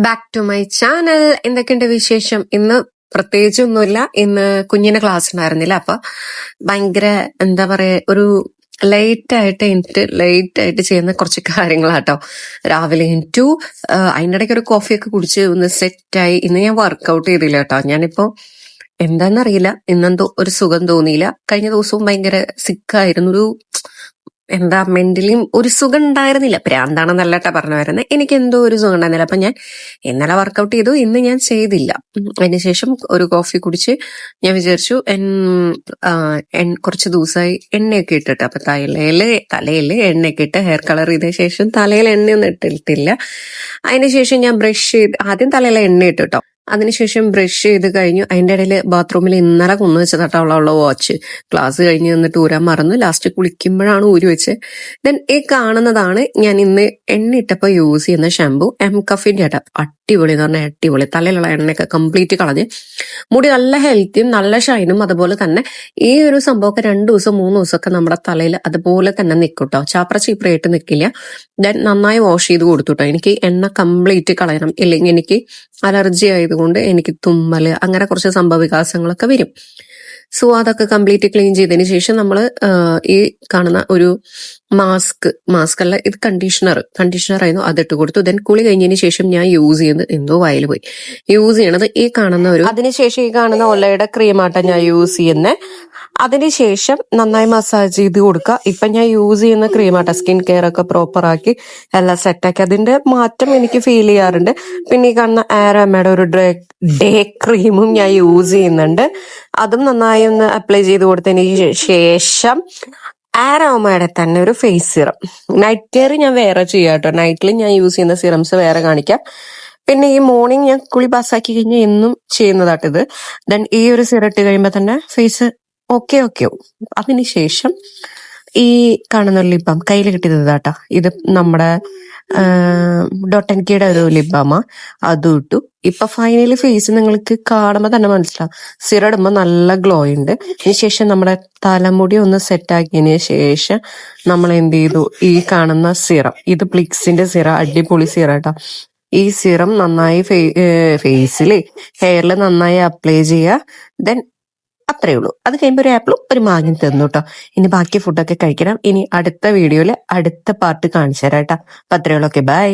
Back to my channel. എന്തൊക്കെയുണ്ട് വിശേഷം? ഇന്ന് പ്രത്യേകിച്ചൊന്നുമില്ല. ഇന്ന് കുഞ്ഞിന് ക്ലാസ് ഉണ്ടായിരുന്നില്ല. അപ്പൊ ഭയങ്കര എന്താ പറയാ, ഒരു ലേറ്റ് ആയിട്ട് ചെയ്യുന്ന കുറച്ച് കാര്യങ്ങളാട്ടോ. രാവിലെ എണീറ്റു, അതിൻ്റെ ഇടയ്ക്ക് ഒരു കോഫിയൊക്കെ കുടിച്ച് ഒന്ന് സെറ്റായി. ഇന്ന് ഞാൻ വർക്കൗട്ട് ചെയ്തില്ല കേട്ടോ. ഞാനിപ്പോ എന്താന്നറിയില്ല, ഇന്നെന്തോ ഒരു സുഖം തോന്നിയില്ല. കഴിഞ്ഞ ദിവസവും ഭയങ്കര സിക്കായിരുന്നു. മെന്റലിയും ഒരു സുഖം ഉണ്ടായിരുന്നില്ല. പ്രാന്താണെന്നല്ല കേട്ടോ പറഞ്ഞു വരുന്നത്. എനിക്ക് എന്തോ ഒരു സുഖം ഉണ്ടായിരുന്നില്ല. അപ്പൊ ഞാൻ ഇന്നലെ വർക്കൗട്ട് ചെയ്തു, ഇന്ന് ഞാൻ ചെയ്തില്ല. അതിനുശേഷം ഒരു കോഫി കുടിച്ച് ഞാൻ വിചാരിച്ചു കുറച്ച് ദിവസമായി എണ്ണയൊക്കെ ഇട്ടിട്ട്, അപ്പൊ തലയിൽ എണ്ണയൊക്കെ ഇട്ട് ഹെയർ കളർ ചെയ്ത ശേഷം തലയിൽ എണ്ണയൊന്നും ഇട്ടിട്ടില്ല. അതിനുശേഷം ഞാൻ ബ്രഷ് ചെയ്ത് ആദ്യം തലയിൽ എണ്ണ ഇട്ടിട്ടോ. അതിനുശേഷം ബ്രഷ് ചെയ്ത് കഴിഞ്ഞു. അതിന്റെ ഇടയിൽ ബാത്റൂമിൽ ഇന്നലെ കൊന്നു വെച്ചതാട്ടോ അവളുള്ള വാച്ച്. ക്ലാസ് കഴിഞ്ഞ് നിന്നിട്ട് ഊരാൻ മറന്നു. ലാസ്റ്റ് കുളിക്കുമ്പോഴാണ് ഊരി വെച്ചത്. ദെൻ ഈ കാണുന്നതാണ് ഞാൻ ഇന്ന് എണ്ണ ഇട്ടപ്പോൾ യൂസ് ചെയ്യുന്ന ഷാമ്പു. കഫിന്റെ ആട്ട. അടിപൊളി എന്ന് പറഞ്ഞാൽ അടിപൊളി. തലയിലുള്ള എണ്ണയൊക്കെ കംപ്ലീറ്റ് കളഞ്ഞ് മുടി നല്ല ഹെൽത്തിയും നല്ല ഷൈനും. അതുപോലെ തന്നെ ഈ ഒരു സംഭവമൊക്കെ 2 ദിവസം 3 ദിവസമൊക്കെ നമ്മുടെ തലയിൽ അതുപോലെ തന്നെ നിൽക്കൂട്ടോ. ചാപ്ര ചീപ്രയായിട്ട് നിൽക്കില്ല. ദെൻ നന്നായി വാഷ് ചെയ്ത് കൊടുത്തുട്ടോ. എനിക്ക് എണ്ണ കംപ്ലീറ്റ് കളയണം, ഇല്ലെങ്കിൽ എനിക്ക് അലർജി ആയതുകൊണ്ട് എനിക്ക് തുമ്മല് അങ്ങനെ കുറച്ച് സംഭവ വികാസങ്ങളൊക്കെ വരും. സോ അതൊക്കെ കംപ്ലീറ്റ് ക്ലീൻ ചെയ്തതിന് ശേഷം നമ്മൾ ഈ കാണുന്ന ഒരു മാസ്ക് അല്ല, ഇത് കണ്ടീഷണർ ആയിരുന്നു, അതിട്ട് കൊടുത്തു. ദെൻ കുളി കഴിഞ്ഞതിന് ശേഷം ഞാൻ യൂസ് ചെയ്യുന്നത് എന്തോ വയൽ പോയി യൂസ് ചെയ്യണത് ഈ കാണുന്ന അതിനുശേഷം ഈ കാണുന്ന ഒലയുടെ ക്രീമാട്ട ഞാൻ യൂസ് ചെയ്യുന്നത്. അതിനുശേഷം നന്നായി മസാജ് ചെയ്ത് കൊടുക്കുക. ഇപ്പൊ ഞാൻ യൂസ് ചെയ്യുന്ന ക്രീമാട്ട. സ്കിൻ കെയർ ഒക്കെ പ്രോപ്പർ ആക്കി എല്ലാം സെറ്റാക്കി അതിന്റെ മാറ്റം എനിക്ക് ഫീൽ ചെയ്യാറുണ്ട്. പിന്നെ ഈ കാണുന്ന ആരോമയുടെ ഒരു ഡേ ക്രീമും ഞാൻ യൂസ് ചെയ്യുന്നുണ്ട്. അതും നന്നായി ഒന്ന് അപ്ലൈ ചെയ്ത് കൊടുത്തതിന് ശേഷം ആരോമയുടെ തന്നെ ഒരു ഫേസ് സിറം. നൈറ്റ് കെയർ ഞാൻ വേറെ ചെയ്യാം കേട്ടോ. നൈറ്റിൽ ഞാൻ യൂസ് ചെയ്യുന്ന സിറംസ് വേറെ കാണിക്കാം. പിന്നെ ഈ മോർണിംഗ് ഞാൻ കുളി പാസ്സാക്കി കഴിഞ്ഞാൽ എന്നും ചെയ്യുന്നതാട്ടിത്. ദെൻ ഈ ഒരു സിറം ഇട്ട് കഴിയുമ്പോൾ തന്നെ ഫേസ് ഓക്കെ ആവും. അതിനുശേഷം ഈ കാണുന്ന ഒരു ലിപ് ബാം കയ്യിൽ കിട്ടിയതാട്ടാ. ഇത് നമ്മുടെ ഡോട്ടൻകിയുടെ ഒരു ലിപ് ബാമാ. അതും ഇട്ടു. ഇപ്പൊ ഫൈനലി ഫേസ് നിങ്ങൾക്ക് കാണുമ്പോൾ തന്നെ മനസ്സിലാവും. സിറം ഇടുമ്പോൾ നല്ല ഗ്ലോ ഉണ്ട്. അതിനുശേഷം നമ്മുടെ തലമുടി ഒന്ന് സെറ്റ് ആക്കിയതിന് ശേഷം നമ്മൾ എന്ത് ചെയ്തു, ഈ കാണുന്ന സിറം, ഇത് പ്ലിക്സിന്റെ സിറം, അടിപൊളി സിറം കേട്ടോ. ഈ സിറം നന്നായി ഹെയറിൽ നന്നായി അപ്ലൈ ചെയ്യുക. ദെൻ അത്രേ ഉള്ളൂ. അത് കഴിയുമ്പോൾ ഒരു ആപ്പിളും ഒരു മാങ്ങയും തന്നു കേട്ടോ. ഇനി ബാക്കി ഫുഡൊക്കെ കഴിക്കണം. ഇനി അടുത്ത വീഡിയോയിൽ അടുത്ത പാർട്ട് കാണിച്ചു തരാം കേട്ടോ. അപ്പൊ അത്രേ ഉള്ളൂ. Okay, by.